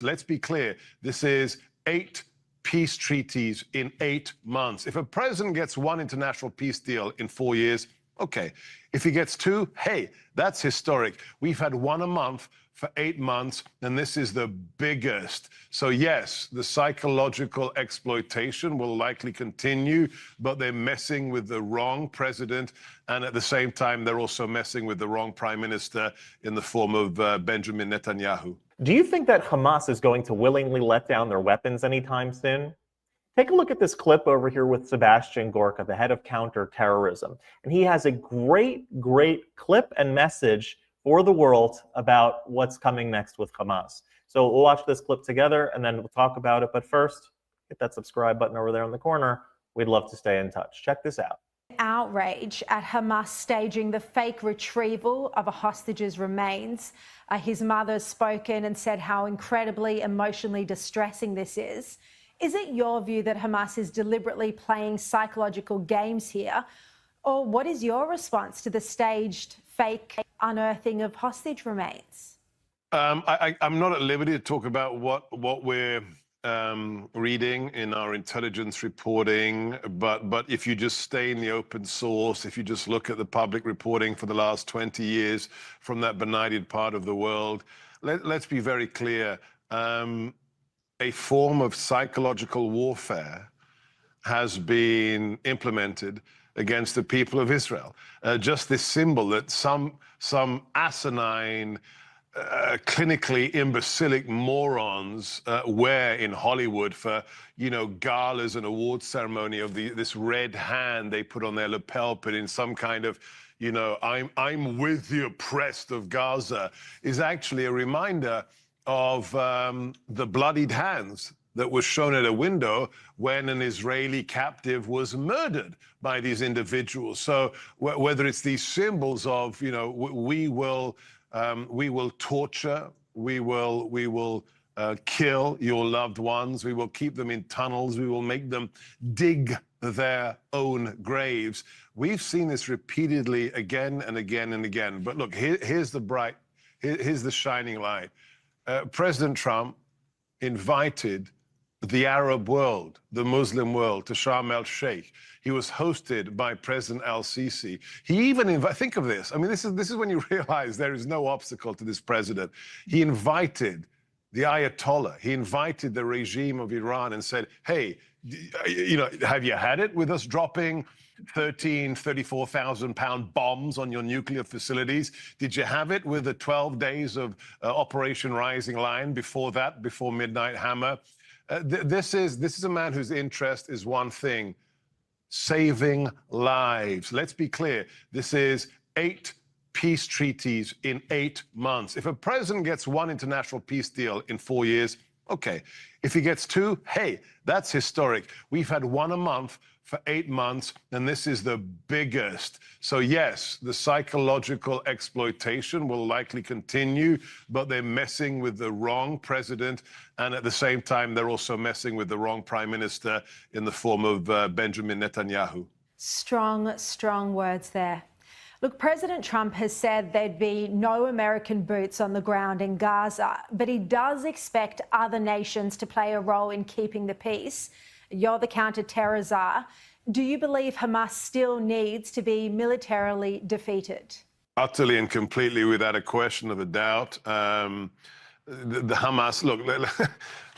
Let's be clear. This is 8 peace treaties in 8 months. If a president gets one international peace deal in 4 years, okay. If he gets 2, hey, that's historic. We've had one a month for 8 months, and this is the biggest. So yes, the psychological exploitation will likely continue, but they're messing with the wrong president, and at the same time, they're also messing with the wrong prime minister in the form of Benjamin Netanyahu. Do you think that Hamas is going to willingly let down their weapons anytime soon? Take a look at this clip over here with Sebastian Gorka, the head of counterterrorism. And he has a great clip and message for the world about what's coming next with Hamas. So we'll watch this clip together and then we'll talk about it. But first, hit that subscribe button over there in the corner. We'd love to stay in touch. Check this out. Outrage at Hamas staging the fake retrieval of a hostage's remains. His mother's spoken and said how incredibly emotionally distressing this is. Is it your view that Hamas is deliberately playing psychological games here? Or what is your response to the staged fake unearthing of hostage remains? I'm not at liberty to talk about what we're reading in our intelligence reporting, but if you just stay in the open source, if you just look at the public reporting for the last 20 years from that benighted part of the world, let's be very clear. A form of psychological warfare has been implemented against the people of Israel. Just this symbol that some asinine, clinically imbecilic morons wear in Hollywood for, galas and award ceremony of this red hand they put on their lapel pin in some kind of, I'm with the oppressed of Gaza, is actually a reminder of the bloodied hands that was shown at a window when an Israeli captive was murdered by these individuals. So whether it's these symbols of, we will torture, we will kill your loved ones, we will keep them in tunnels, we will make them dig their own graves. We've seen this repeatedly again and again and again. But look, here's the shining light. President Trump invited the Arab world, the Muslim world, to Sharm el-Sheikh. He was hosted by President al-Sisi. He even think of this. I mean, this is when you realize there is no obstacle to this president. He invited the Ayatollah. He invited the regime of Iran and said, hey, have you had it with us dropping 34,000-pound bombs on your nuclear facilities? Did you have it with the 12 days of Operation Rising Lion before that, before Midnight Hammer? This is a man whose interest is one thing: saving lives. Let's be clear. This is 8 peace treaties in 8 months. If a president gets one international peace deal in 4 years, okay. If he gets 2, hey, that's historic. We've had one a month for 8 months, and this is the biggest. So yes, the psychological exploitation will likely continue, but they're messing with the wrong president, and at the same time, they're also messing with the wrong prime minister in the form of Benjamin Netanyahu. Strong words there. Look, President Trump has said there'd be no American boots on the ground in Gaza, but he does expect other nations to play a role in keeping the peace. You're the counter-terror czar. Do you believe Hamas still needs to be militarily defeated? Utterly and completely, without a question of a doubt. The Hamas, look,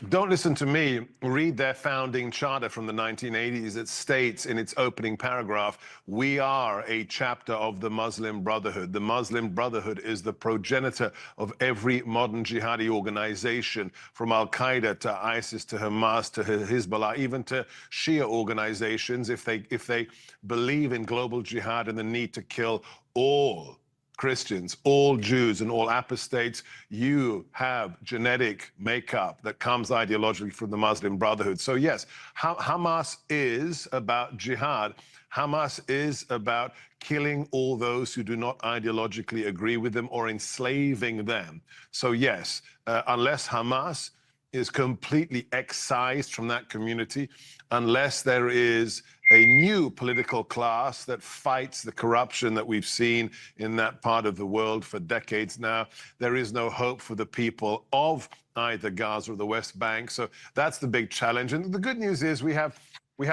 don't listen to me. Read their founding charter from the 1980s. It states in its opening paragraph, we are a chapter of the Muslim Brotherhood. The Muslim Brotherhood is the progenitor of every modern jihadi organization, from Al-Qaeda to ISIS to Hamas to Hezbollah, even to Shia organizations, if they believe in global jihad and the need to kill all Christians, all Jews, and all apostates. You have genetic makeup that comes ideologically from the Muslim Brotherhood. So yes, Hamas is about jihad. Hamas is about killing all those who do not ideologically agree with them or enslaving them. So yes, unless Hamas is completely excised from that community, unless there is a new political class that fights the corruption that we've seen in that part of the world for decades now, there is no hope for the people of either Gaza or the West Bank. So that's the big challenge. And the good news is we have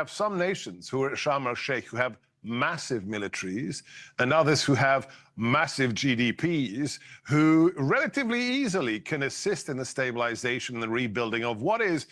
some nations who are at Sharm el-Sheikh who have massive militaries, and others who have massive GDPs, who relatively easily can assist in the stabilization and the rebuilding of what is,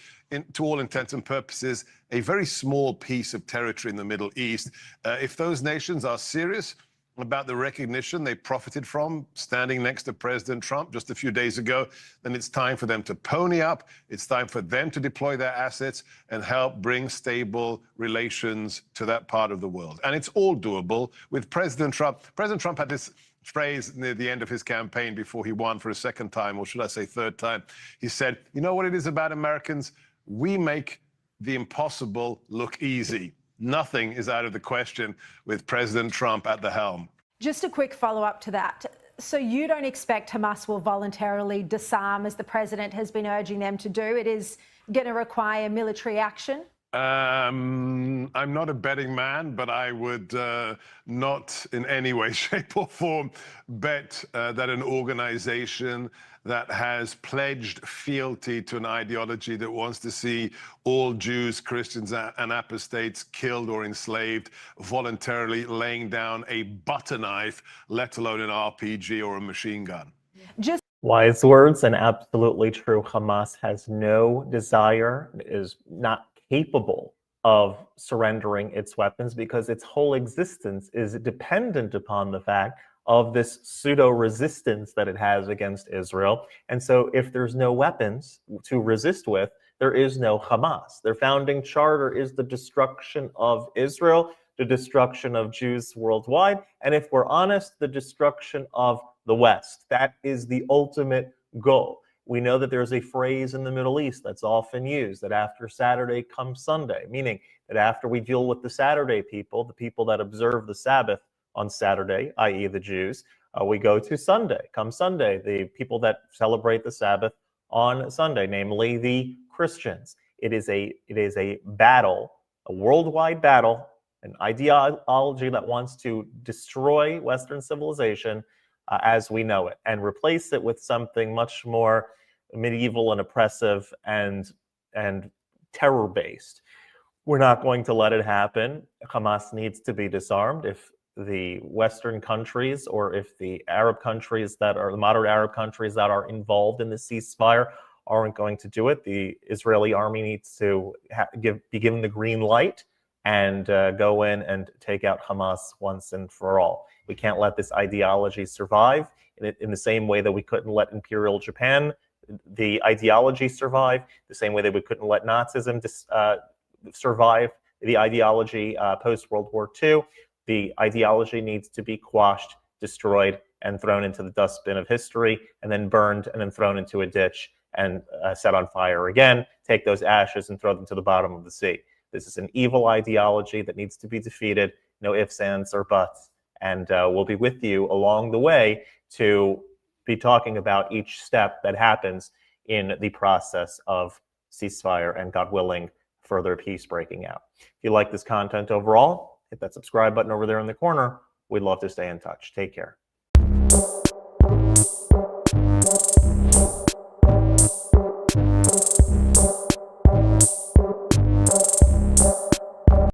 to all intents and purposes, a very small piece of territory in the Middle East. If those nations are serious about the recognition they profited from standing next to President Trump just a few days ago, then it's time for them to pony up. It's time for them to deploy their assets and help bring stable relations to that part of the world. And it's all doable with President Trump. President Trump had this phrase near the end of his campaign before he won for a second time, or should I say third time. He said, you know what it is about Americans? We make the impossible look easy. Nothing is out of the question with President Trump at the helm. Just a quick follow-up to that. So you don't expect Hamas will voluntarily disarm as the president has been urging them to do? It is going to require military action? I'm not a betting man, but I would not in any way, shape or form bet that an organization that has pledged fealty to an ideology that wants to see all Jews, Christians, and apostates killed or enslaved, voluntarily laying down a butter knife, let alone an RPG or a machine gun. Just wise words, and absolutely true. Hamas has no desire, is not capable of surrendering its weapons because its whole existence is dependent upon the fact of this pseudo-resistance that it has against Israel. And so if there's no weapons to resist with, there is no Hamas. Their founding charter is the destruction of Israel, the destruction of Jews worldwide, and if we're honest, the destruction of the West. That is the ultimate goal. We know that there's a phrase in the Middle East that's often used, that after Saturday comes Sunday, meaning that after we deal with the Saturday people, the people that observe the Sabbath on Saturday, i.e. the Jews, we go to Sunday. Come Sunday, the people that celebrate the Sabbath on Sunday, namely the Christians. It is a battle, a worldwide battle, an ideology that wants to destroy Western civilization as we know it, and replace it with something much more medieval and oppressive and terror-based. We're not going to let it happen. Hamas needs to be disarmed. If the Western countries, or if the Arab countries that are the moderate Arab countries that are involved in the ceasefire aren't going to do it, the Israeli army needs to be given the green light and go in and take out Hamas once and for all. We can't let this ideology survive in the same way that we couldn't let Imperial Japan, the ideology, survive, the same way that we couldn't let Nazism survive, the ideology post-World War II. The ideology needs to be quashed, destroyed, and thrown into the dustbin of history, and then burned, and then thrown into a ditch and set on fire again. Take those ashes and throw them to the bottom of the sea. This is an evil ideology that needs to be defeated. No ifs, ands, or buts. And we'll be with you along the way to be talking about each step that happens in the process of ceasefire and, God willing, further peace breaking out. If you like this content overall, hit that subscribe button over there in the corner. We'd love to stay in touch. Take care.